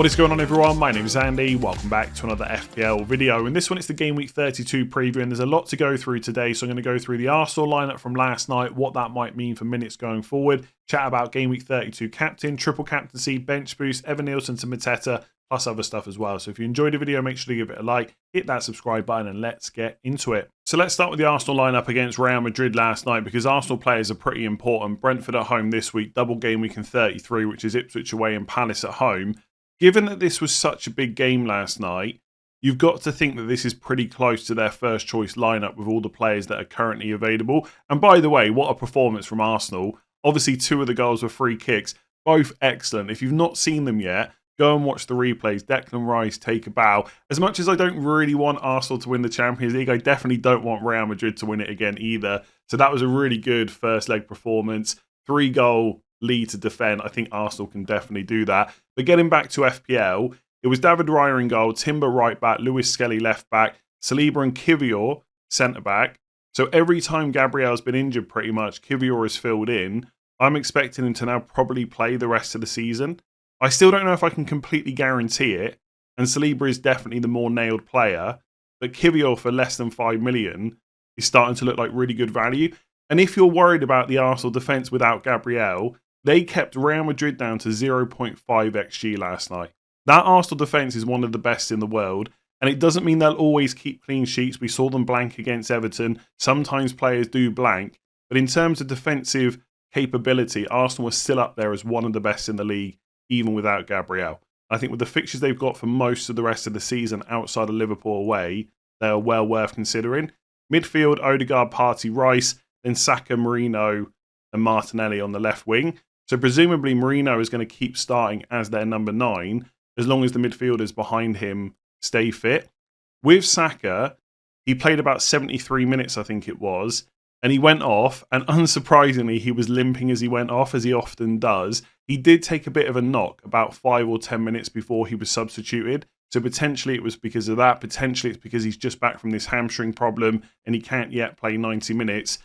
What is going on, everyone? My name is Andy. Welcome back to another FPL video. In this one, it's the Game Week 32 preview, and there's a lot to go through today. So I'm going to go through the Arsenal lineup from last night, what that might mean for minutes going forward, chat about Game Week 32 captain, triple captaincy, bench boost, Evan Nielsen to Mateta, plus other stuff as well. So if you enjoyed the video, make sure to give it a like, hit that subscribe button, and let's get into it. So let's start with the Arsenal lineup against Real Madrid last night, because Arsenal players are pretty important. Brentford at home this week, double Game Week in 33, which is Ipswich away and Palace at home. Given that this was such a big game last night, you've got to think that this is pretty close to their first choice lineup with all the players that are currently available. And by the way, what a performance from Arsenal. Obviously, 2 of the goals were free kicks, both excellent. If you've not seen them yet, go and watch the replays. Declan Rice, take a bow. As much as I don't really want Arsenal to win the Champions League, I definitely don't want Real Madrid to win it again either. So that was a really good first leg performance. 3-goal lead to defend. I think Arsenal can definitely do that. But getting back to FPL, it was David Raya in goal, Timber right back, Lewis Skelly left back, Saliba and Kivior centre back. So every time Gabriel's been injured pretty much, Kivior is filled in. I'm expecting him to now probably play the rest of the season. I still don't know if I can completely guarantee it, and Saliba is definitely the more nailed player, but Kivior for less than 5 million is starting to look like really good value. And if you're worried about the Arsenal defence without Gabriel, they kept Real Madrid down to 0.5 XG last night. That Arsenal defence is one of the best in the world, and it doesn't mean they'll always keep clean sheets. We saw them blank against Everton. Sometimes players do blank, but in terms of defensive capability, Arsenal was still up there as one of the best in the league, even without Gabriel. I think with the fixtures they've got for most of the rest of the season outside of Liverpool away, they are well worth considering. Midfield, Odegaard, Partey, Rice, then Saka, Merino, and Martinelli on the left wing. So presumably Merino is going to keep starting as their number 9, as long as the midfielders behind him stay fit. With Saka, he played about 73 minutes, I think it was, and he went off, and unsurprisingly, he was limping as he went off, as he often does. He did take a bit of a knock about 5 or 10 minutes before he was substituted, so potentially it was because of that. Potentially it's because he's just back from this hamstring problem and he can't yet play 90 minutes.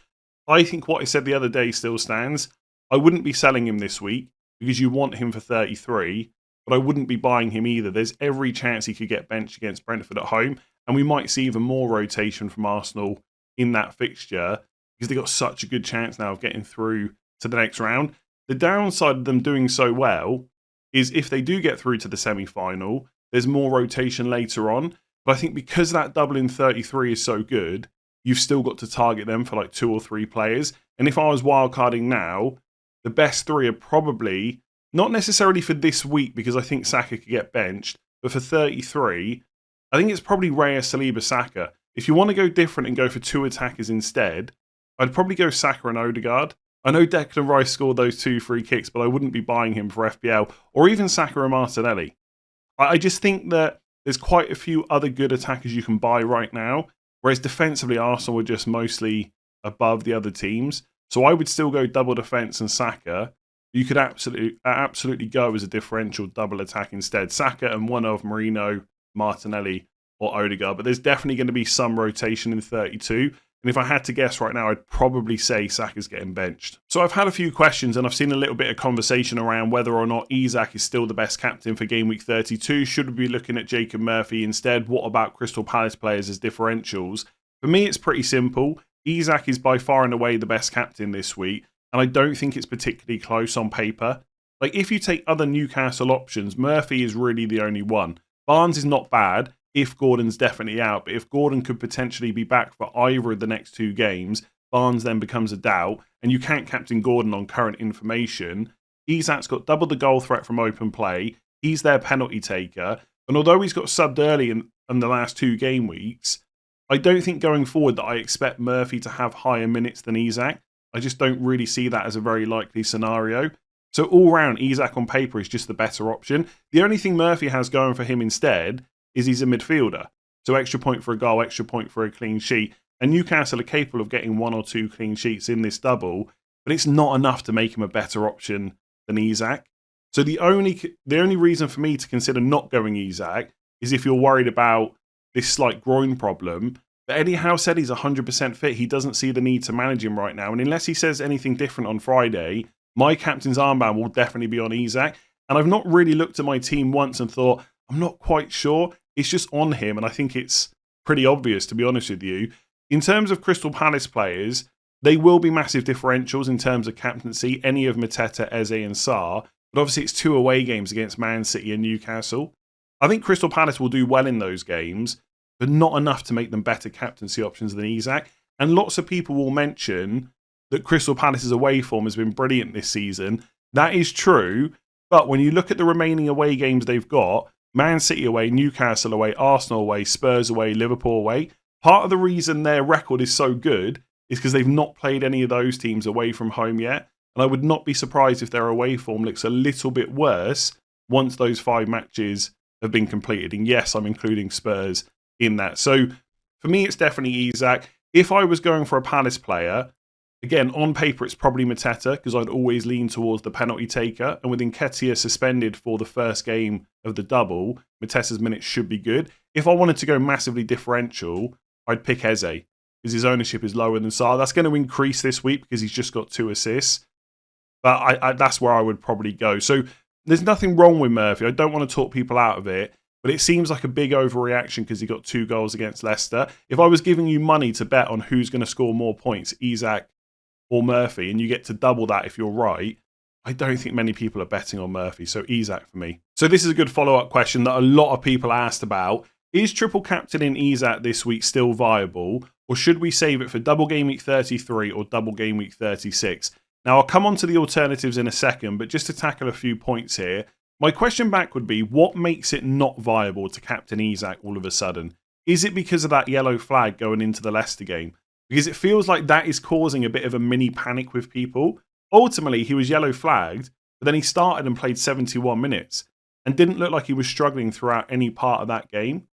I think what I said the other day still stands. I wouldn't be selling him this week because you want him for 33, but I wouldn't be buying him either. There's every chance he could get benched against Brentford at home, and we might see even more rotation from Arsenal in that fixture because they've got such a good chance now of getting through to the next round. The downside of them doing so well is if they do get through to the semi-final, there's more rotation later on. But I think because that double in 33 is so good, you've still got to target them for like 2 or 3 players. And if I was wildcarding now, the best 3 are probably, not necessarily for this week because I think Saka could get benched, but for 33, I think it's probably Raya, Saliba, Saka. If you want to go different and go for 2 attackers instead, I'd probably go Saka and Odegaard. I know Declan Rice scored those 2 free kicks, but I wouldn't be buying him for FPL, or even Saka and Martinelli. I just think that there's quite a few other good attackers you can buy right now, whereas defensively Arsenal were just mostly above the other teams. So I would still go double defence and Saka. You could absolutely go as a differential double attack instead. Saka and one of Merino, Martinelli or Odegaard. But there's definitely going to be some rotation in 32. And if I had to guess right now, I'd probably say Saka's getting benched. So I've had a few questions and I've seen a little bit of conversation around whether or not ISAK is still the best captain for Game Week 32. Should we be looking at Jacob Murphy instead? What about Crystal Palace players as differentials? For me, it's pretty simple. ISAK is by far and away the best captain this week, and I don't think it's particularly close on paper. Like, if you take other Newcastle options, Murphy is really the only one. Barnes is not bad if Gordon's definitely out, but if Gordon could potentially be back for either of the next 2 games, Barnes then becomes a doubt, and you can't captain Gordon on current information. ISAK's got double the goal threat from open play. He's their penalty taker, and although he's got subbed early in the last 2 game weeks, I don't think going forward that I expect Murphy to have higher minutes than ISAK. I just don't really see that as a very likely scenario. So all round, ISAK on paper is just the better option. The only thing Murphy has going for him instead is he's a midfielder. So extra point for a goal, extra point for a clean sheet. And Newcastle are capable of getting 1 or 2 clean sheets in this double, but it's not enough to make him a better option than ISAK. So the only reason for me to consider not going ISAK is if you're worried about this slight groin problem. But Eddie Howe said he's 100% fit. He doesn't see the need to manage him right now. And unless he says anything different on Friday, my captain's armband will definitely be on ISAK. And I've not really looked at my team once and thought, I'm not quite sure. It's just on him, and I think it's pretty obvious, to be honest with you. In terms of Crystal Palace players, they will be massive differentials in terms of captaincy, any of Mateta, Eze and Sarr. But obviously it's 2 away games against Man City and Newcastle. I think Crystal Palace will do well in those games, but not enough to make them better captaincy options than ISAK. And lots of people will mention that Crystal Palace's away form has been brilliant this season. That is true, but when you look at the remaining away games they've got, Man City away, Newcastle away, Arsenal away, Spurs away, Liverpool away, part of the reason their record is so good is because they've not played any of those teams away from home yet. And I would not be surprised if their away form looks a little bit worse once those 5 matches have been completed. And yes, I'm including Spurs in that. So for me, it's definitely ISAK. If I was going for a Palace player, again, on paper, it's probably Mateta because I'd always lean towards the penalty taker. And with Nketiah suspended for the first game of the double, Mateta's minutes should be good. If I wanted to go massively differential, I'd pick Eze because his ownership is lower than Sarr. That's going to increase this week because he's just got 2 assists. But that's where I would probably go. So there's nothing wrong with Murphy. I don't want to talk people out of it. But it seems like a big overreaction because he got 2 goals against Leicester. If I was giving you money to bet on who's going to score more points, ISAK or Murphy, and you get to double that if you're right, I don't think many people are betting on Murphy. So ISAK for me. So this is a good follow-up question that a lot of people asked about. Is triple captain in ISAK this week still viable? Or should we save it for double game week 33 or double game week 36? Now, I'll come on to the alternatives in a second, but just to tackle a few points here, my question back would be, what makes it not viable to captain ISAK all of a sudden? Is it because of that yellow flag going into the Leicester game? Because it feels like that is causing a bit of a mini panic with people. Ultimately, he was yellow flagged, but then he started and played 71 minutes and didn't look like he was struggling throughout any part of that game.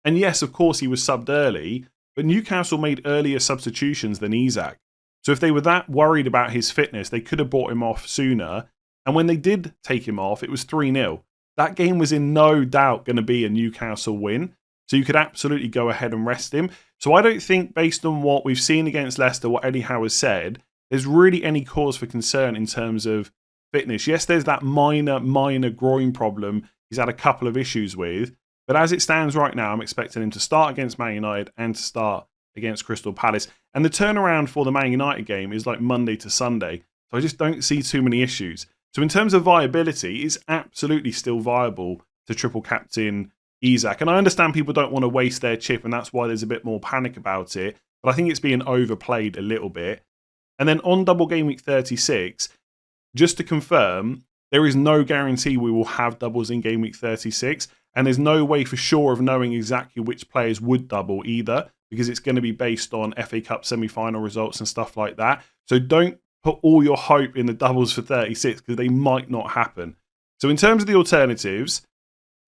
And yes, of course, he was subbed early, but Newcastle made earlier substitutions than ISAK. So if they were that worried about his fitness, they could have brought him off sooner. And when they did take him off, it was 3-0. That game was in no doubt going to be a Newcastle win. So you could absolutely go ahead and rest him. So I don't think, based on what we've seen against Leicester, what Eddie Howe has said, there's really any cause for concern in terms of fitness. Yes, there's that minor groin problem he's had a couple of issues with. But as it stands right now, I'm expecting him to start against Man United and to start against Crystal Palace. And the turnaround for the Man United game is like Monday to Sunday. So I just don't see too many issues. So in terms of viability, it's absolutely still viable to triple captain ISAK. And I understand people don't want to waste their chip, and that's why there's a bit more panic about it. But I think it's being overplayed a little bit. And then on double game week 36, just to confirm, there is no guarantee we will have doubles in game week 36. And there's no way for sure of knowing exactly which players would double either, because it's going to be based on FA Cup semi-final results and stuff like that. So don't put all your hope in the doubles for 36 because they might not happen. So in terms of the alternatives,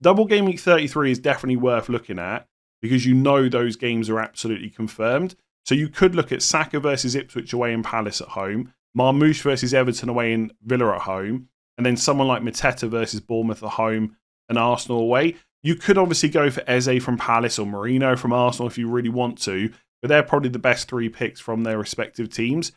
double game week 33 is definitely worth looking at because you know those games are absolutely confirmed. So you could look at Saka versus Ipswich away in Palace at home, Marmoush versus Everton away in Villa at home, and then someone like Mateta versus Bournemouth at home and Arsenal away. You could obviously go for Eze from Palace or Marino from Arsenal if you really want to, but they're probably the best 3 picks from their respective teams.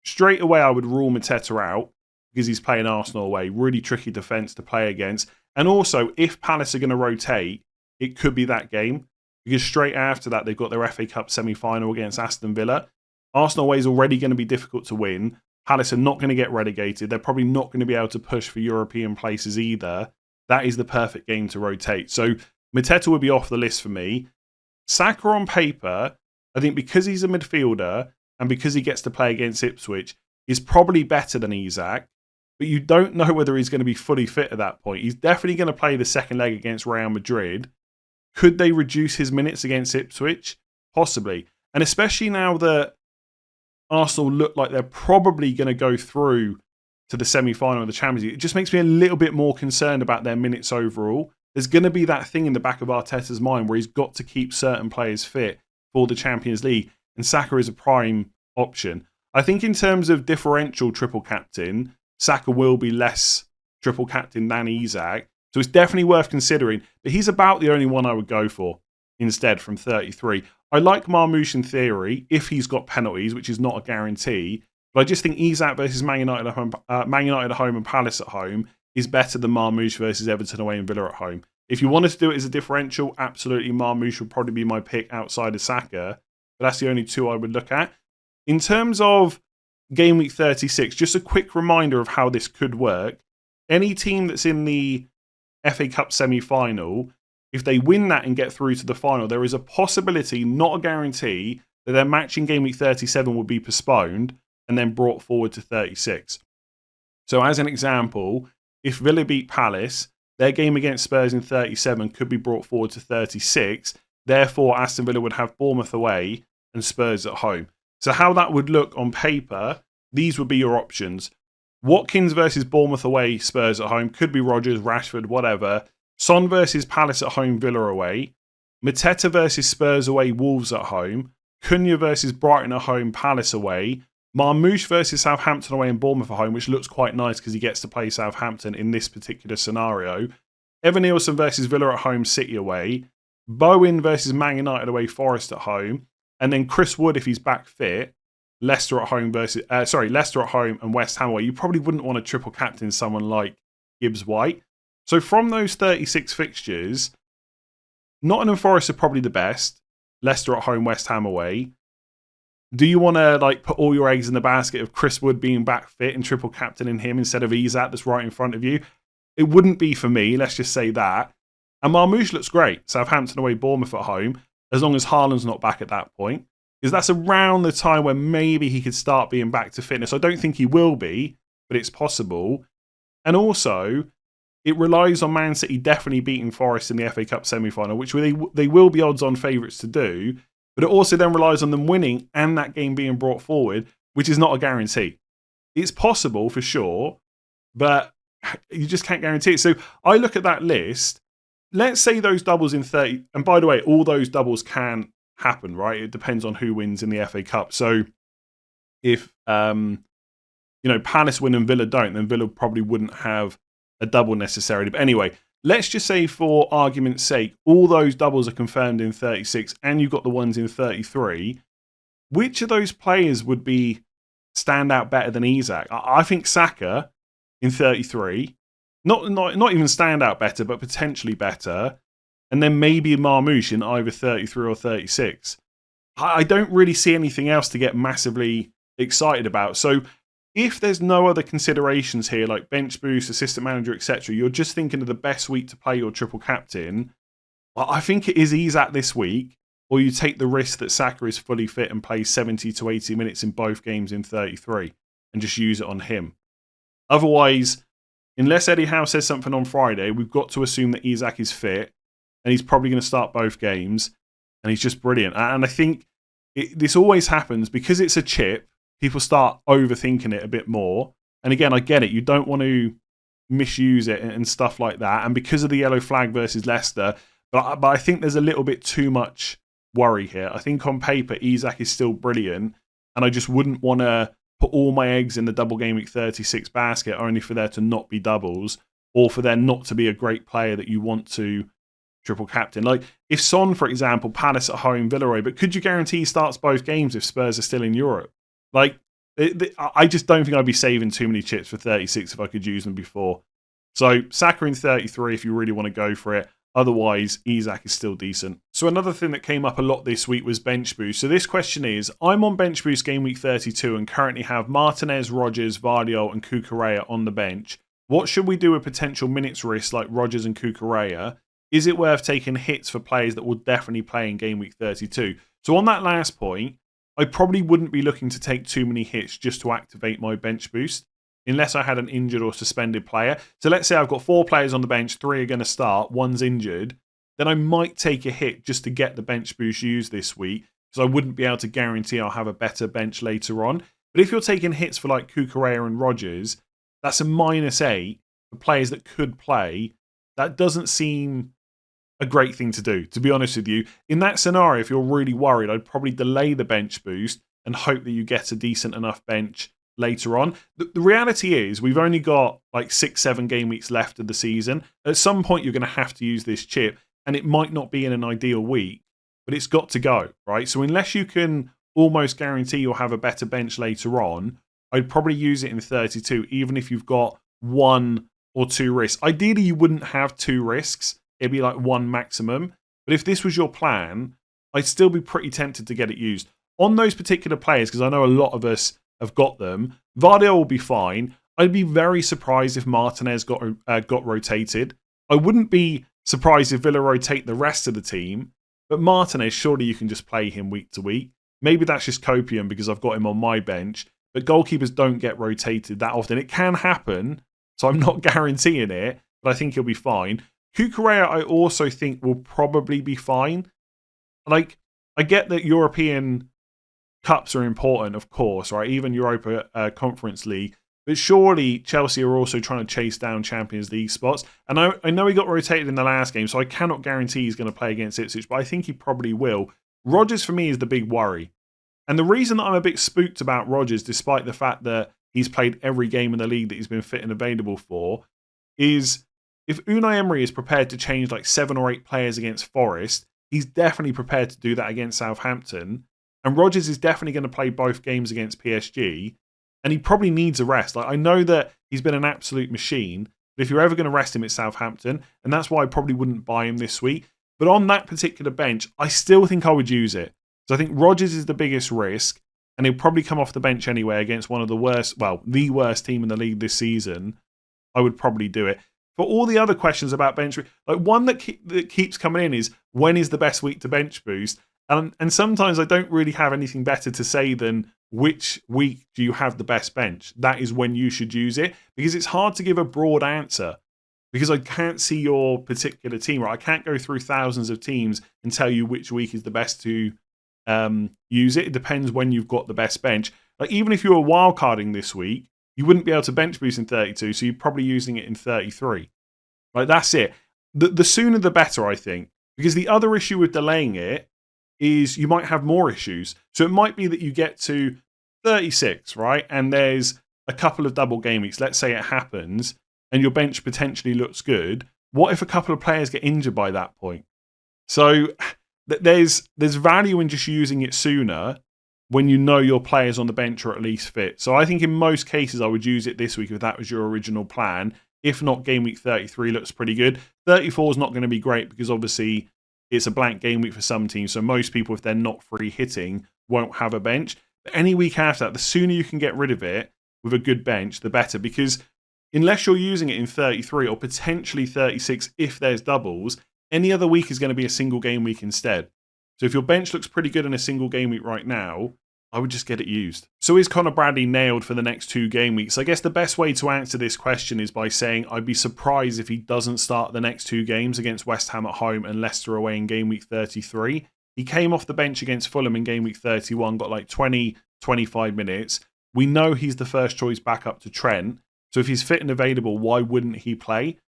Straight away, I would rule Mateta out because he's playing Arsenal away. Really tricky defence to play against. And also, if Palace are going to rotate, it could be that game because straight after that, they've got their FA Cup semi-final against Aston Villa. Arsenal away is already going to be difficult to win. Palace are not going to get relegated. They're probably not going to be able to push for European places either. That is the perfect game to rotate. So Mateta would be off the list for me. Saka on paper, I think because he's a midfielder and because he gets to play against Ipswich, is probably better than ISAK. But you don't know whether he's going to be fully fit at that point. He's definitely going to play the second leg against Real Madrid. Could they reduce his minutes against Ipswich? Possibly. And especially now that Arsenal look like they're probably going to go through to the semi-final of the Champions League, it just makes me a little bit more concerned about their minutes overall. There's going to be that thing in the back of Arteta's mind where he's got to keep certain players fit for the Champions League, and Saka is a prime option. I think in terms of differential triple captain, Saka will be less triple captain than ISAK, so it's definitely worth considering, but he's about the only one I would go for instead from 33. I like Marmoush in theory if he's got penalties, which is not a guarantee. But I just think ISAK versus Man United at home and Palace at home is better than Marmoush versus Everton away and Villa at home. If you wanted to do it as a differential, absolutely Marmoush would probably be my pick outside of Saka, but that's the only two I would look at. In terms of Game Week 36, just a quick reminder of how this could work. Any team that's in the FA Cup semi-final, if they win that and get through to the final, there is a possibility, not a guarantee, that their match in Game Week 37 will be postponed and then brought forward to 36. So as an example, if Villa beat Palace, their game against Spurs in 37 could be brought forward to 36. Therefore, Aston Villa would have Bournemouth away and Spurs at home. So how that would look on paper, these would be your options. Watkins versus Bournemouth away, Spurs at home. Could be Rodgers, Rashford, whatever. Son versus Palace at home, Villa away. Mateta versus Spurs away, Wolves at home. Cunha versus Brighton at home, Palace away. Marmoush versus Southampton away and Bournemouth at home, which looks quite nice because he gets to play Southampton in this particular scenario. Evan Nielsen versus Villa at home, City away. Bowen versus Man United away, Forest at home. And then Chris Wood, if he's back fit, Leicester at home Leicester at home and West Ham away. You probably wouldn't want to triple captain someone like Gibbs White. So from those 36 fixtures, Nottingham Forest are probably the best. Leicester at home, West Ham away. Do you want to put all your eggs in the basket of Chris Wood being back fit and triple captaining him instead of ISAK that's right in front of you? It wouldn't be for me, let's just say that. And Marmoush looks great. Southampton away, Bournemouth at home, as long as Haaland's not back at that point. Because that's around the time where maybe he could start being back to fitness. I don't think he will be, but it's possible. And also, it relies on Man City definitely beating Forest in the FA Cup semi-final, which they will be odds-on favourites to do. But it also then relies on them winning and that game being brought forward, which is not a guarantee. It's possible for sure, but you just can't guarantee it. So I look at that list. Let's say those doubles in 30, and by the way, all those doubles can happen, right? It depends on who wins in the FA Cup. So if Palace win and Villa don't, then Villa probably wouldn't have a double necessarily. But anyway, let's just say for argument's sake, all those doubles are confirmed in 36 and you've got the ones in 33. Which of those players would stand out better than ISAK? I think Saka in 33. Not even stand out better, but potentially better. And then maybe Marmoush in either 33 or 36. I don't really see anything else to get massively excited about. So if there's no other considerations here, like bench boost, assistant manager, etc., you're just thinking of the best week to play your triple captain, I think it is ISAK this week, or you take the risk that Saka is fully fit and plays 70 to 80 minutes in both games in 33 and just use it on him. Otherwise, unless Eddie Howe says something on Friday, we've got to assume that ISAK is fit and he's probably going to start both games and he's just brilliant. And I think this always happens because it's a chip. People start overthinking it a bit more. And again, I get it. You don't want to misuse it and stuff like that. And because of the yellow flag versus Leicester, but I think there's a little bit too much worry here. I think on paper, ISAK is still brilliant. And I just wouldn't want to put all my eggs in the double game week 36 basket only for there to not be doubles or for there not to be a great player that you want to triple captain. Like if Son, for example, Palace at home, Villa away, but could you guarantee he starts both games if Spurs are still in Europe? Like, I just don't think I'd be saving too many chips for 36 if I could use them before. So Saka in 33 if you really want to go for it. Otherwise, ISAK is still decent. So another thing that came up a lot this week was bench boost. So this question is, I'm on bench boost game week 32 and currently have Martinez, Rodgers, Vardiol and Cucurella on the bench. What should we do with potential minutes risks like Rodgers and Cucurella? Is it worth taking hits for players that will definitely play in game week 32? So on that last point, I probably wouldn't be looking to take too many hits just to activate my bench boost unless I had an injured or suspended player. So let's say I've got 4 players on the bench, 3 are going to start, 1's injured. Then I might take a hit just to get the bench boost used this week because I wouldn't be able to guarantee I'll have a better bench later on. But if you're taking hits for like Cucurella and Rodgers, that's a -8 for players that could play. That doesn't seem a great thing to do, to be honest with you. In that scenario, if you're really worried, I'd probably delay the bench boost and hope that you get a decent enough bench later on. The reality is we've only got like 6-7 game weeks left of the season. At some point, you're going to have to use this chip, and it might not be in an ideal week, but it's got to go, right? So unless you can almost guarantee you'll have a better bench later on, I'd probably use it in 32, even if you've got one or 2 risks. Ideally, you wouldn't have 2 risks. It'd be like 1 maximum. But if this was your plan, I'd still be pretty tempted to get it used. On those particular players, because I know a lot of us have got them, Vardiol will be fine. I'd be very surprised if Martinez got rotated. I wouldn't be surprised if Villa rotate the rest of the team. But Martinez, surely you can just play him week to week. Maybe that's just copium because I've got him on my bench. But goalkeepers don't get rotated that often. It can happen, so I'm not guaranteeing it, but I think he'll be fine. Cucurella, I also think will probably be fine. Like, I get that European cups are important, of course, right? Even Europa Conference League. But surely Chelsea are also trying to chase down Champions League spots. And I know he got rotated in the last game, so I cannot guarantee he's going to play against Ipswich, but I think he probably will. Rodgers, for me, is the big worry. And the reason that I'm a bit spooked about Rodgers, despite the fact that he's played every game in the league that he's been fit and available for, is if Unai Emery is prepared to change like 7 or 8 players against Forest, he's definitely prepared to do that against Southampton. And Rodgers is definitely going to play both games against PSG. And he probably needs a rest. Like, I know that he's been an absolute machine, but if you're ever going to rest him, it's Southampton. And that's why I probably wouldn't buy him this week. But on that particular bench, I still think I would use it. So I think Rodgers is the biggest risk, and he'll probably come off the bench anyway against one of the worst, well, the worst team in the league this season. I would probably do it. For all the other questions about bench, like one that keeps coming in is, when is the best week to bench boost? And sometimes I don't really have anything better to say than, which week do you have the best bench? That is when you should use it, because it's hard to give a broad answer because I can't see your particular team, right? I can't go through thousands of teams and tell you which week is the best to use it. It depends when you've got the best bench. Like, even if you were wildcarding this week, you wouldn't be able to bench boost in 32, so you're probably using it in 33. Like, that's it. The sooner the better, I think, because the other issue with delaying it is you might have more issues. So it might be that you get to 36, right? And there's a couple of double game weeks. Let's say it happens and your bench potentially looks good. What if a couple of players get injured by that point? So there's value in just using it sooner when you know your players on the bench are at least fit. So I think in most cases I would use it this week if that was your original plan. If not, game week 33 looks pretty good. 34 is not going to be great because obviously it's a blank game week for some teams. So most people, if they're not free hitting, won't have a bench. But any week after that, the sooner you can get rid of it with a good bench, the better. Because unless you're using it in 33 or potentially 36 if there's doubles, any other week is going to be a single game week instead. So if your bench looks pretty good in a single game week right now, I would just get it used. So is Conor Bradley nailed for the next 2 game weeks? I guess the best way to answer this question is by saying I'd be surprised if he doesn't start the next 2 games against West Ham at home and Leicester away in game week 33. He came off the bench against Fulham in game week 31, got like 20, 25 minutes. We know he's the first choice backup to Trent. So if he's fit and available, why wouldn't he play?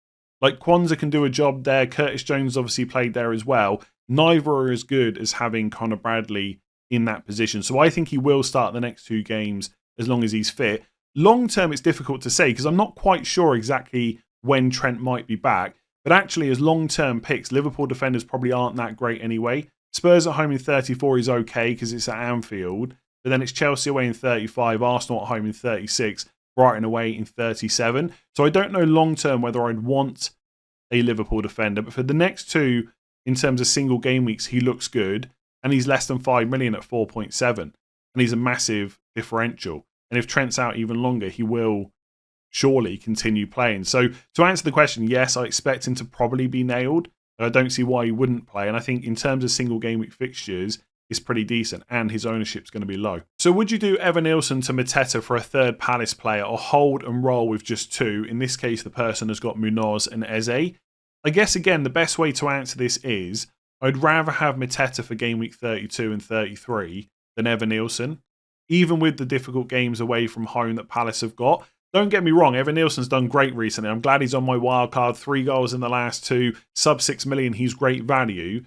Like, Kwanzaa can do a job there. Curtis Jones obviously played there as well. Neither are as good as having Conor Bradley in that position. So I think he will start the next 2 games as long as he's fit. Long term, it's difficult to say because I'm not quite sure exactly when Trent might be back. But actually, as long-term picks, Liverpool defenders probably aren't that great anyway. Spurs at home in 34 is okay because it's at Anfield. But then it's Chelsea away in 35, Arsenal at home in 36, Brighton away in 37. So I don't know long-term whether I'd want a Liverpool defender. But for the next 2, in terms of single game weeks, he looks good. And he's less than 5 million at 4.7. And he's a massive differential. And if Trent's out even longer, he will surely continue playing. So to answer the question, yes, I expect him to probably be nailed. I don't see why he wouldn't play. And I think in terms of single game week fixtures, it's pretty decent. And his ownership's going to be low. So would you do Evan Nilsson to Mateta for a third Palace player or hold and roll with just 2? In this case, the person has got Munoz and Eze. I guess, again, the best way to answer this is I'd rather have Mateta for game week 32 and 33 than Evan Nilsson, even with the difficult games away from home that Palace have got. Don't get me wrong, Evan Nilsson's done great recently. I'm glad he's on my wildcard, 3 goals in the last 2, sub 6 million, he's great value.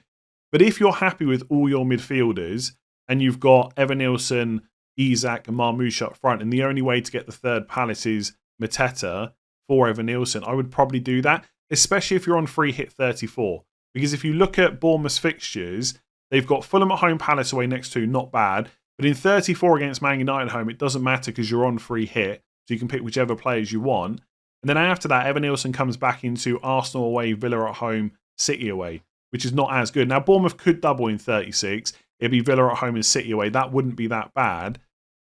But if you're happy with all your midfielders and you've got Evan Nilsson, ISAK and Marmoush up front, and the only way to get the third Palace is Mateta for Evan Nilsson, I would probably do that, especially if you're on free hit 34. Because if you look at Bournemouth's fixtures, they've got Fulham at home, Palace away next 2, not bad. But in 34 against Man United at home, it doesn't matter because you're on free hit. So you can pick whichever players you want. And then after that, Evan Nielsen comes back into Arsenal away, Villa at home, City away, which is not as good. Now, Bournemouth could double in 36. It'd be Villa at home and City away. That wouldn't be that bad.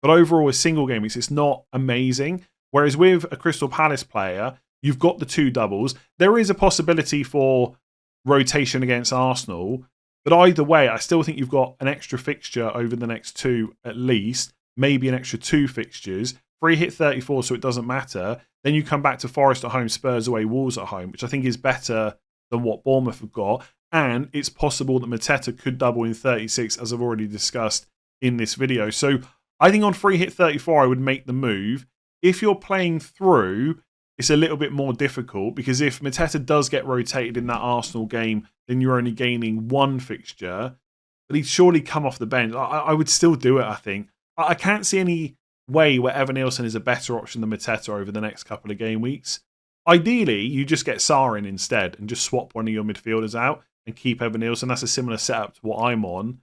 But overall, with single game weeks, it's not amazing. Whereas with a Crystal Palace player, you've got the 2 doubles. There is a possibility for rotation against Arsenal. But either way, I still think you've got an extra fixture over the next 2 at least. Maybe an extra 2 fixtures. 3 hit 34, so it doesn't matter. Then you come back to Forest at home, Spurs away, Wolves at home, which I think is better than what Bournemouth have got. And it's possible that Mateta could double in 36, as I've already discussed in this video. So I think on 3 hit 34, I would make the move. If you're playing through, it's a little bit more difficult, because if Mateta does get rotated in that Arsenal game, then you're only gaining 1 fixture. But he'd surely come off the bench. I would still do it, I think. I can't see any way where Evan Nielsen is a better option than Mateta over the next couple of game weeks. Ideally, you just get Sarr in instead and just swap one of your midfielders out and keep Evan Nielsen. That's a similar setup to what I'm on.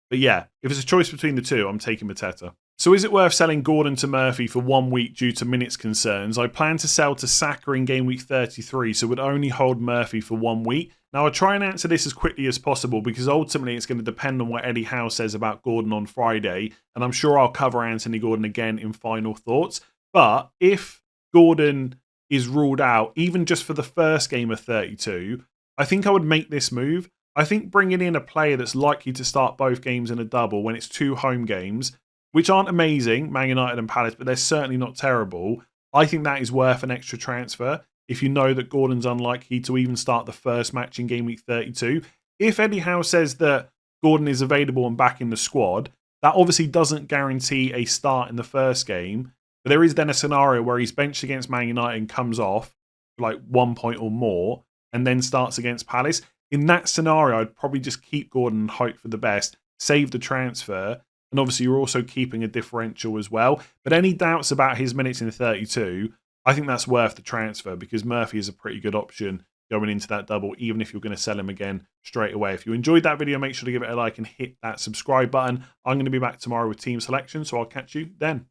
But yeah, if it's a choice between the 2, I'm taking Mateta. So is it worth selling Gordon to Murphy for 1 week due to minutes concerns? I plan to sell to Saka in game week 33, so would only hold Murphy for 1 week. Now, I'll try and answer this as quickly as possible, because ultimately it's going to depend on what Eddie Howe says about Gordon on Friday, and I'm sure I'll cover Anthony Gordon again in final thoughts. But if Gordon is ruled out, even just for the first game of 32, I think I would make this move. I think bringing in a player that's likely to start both games in a double when it's 2 home games, which aren't amazing, Man United and Palace, but they're certainly not terrible. I think that is worth an extra transfer if you know that Gordon's unlikely to even start the first match in game week 32. If Eddie Howe says that Gordon is available and back in the squad, that obviously doesn't guarantee a start in the first game. But there is then a scenario where he's benched against Man United and comes off for like 1 point or more and then starts against Palace. In that scenario, I'd probably just keep Gordon and hope for the best, save the transfer. And obviously, you're also keeping a differential as well. But any doubts about his minutes in 32, I think that's worth the transfer, because Murphy is a pretty good option going into that double, even if you're going to sell him again straight away. If you enjoyed that video, make sure to give it a like and hit that subscribe button. I'm going to be back tomorrow with team selection, so I'll catch you then.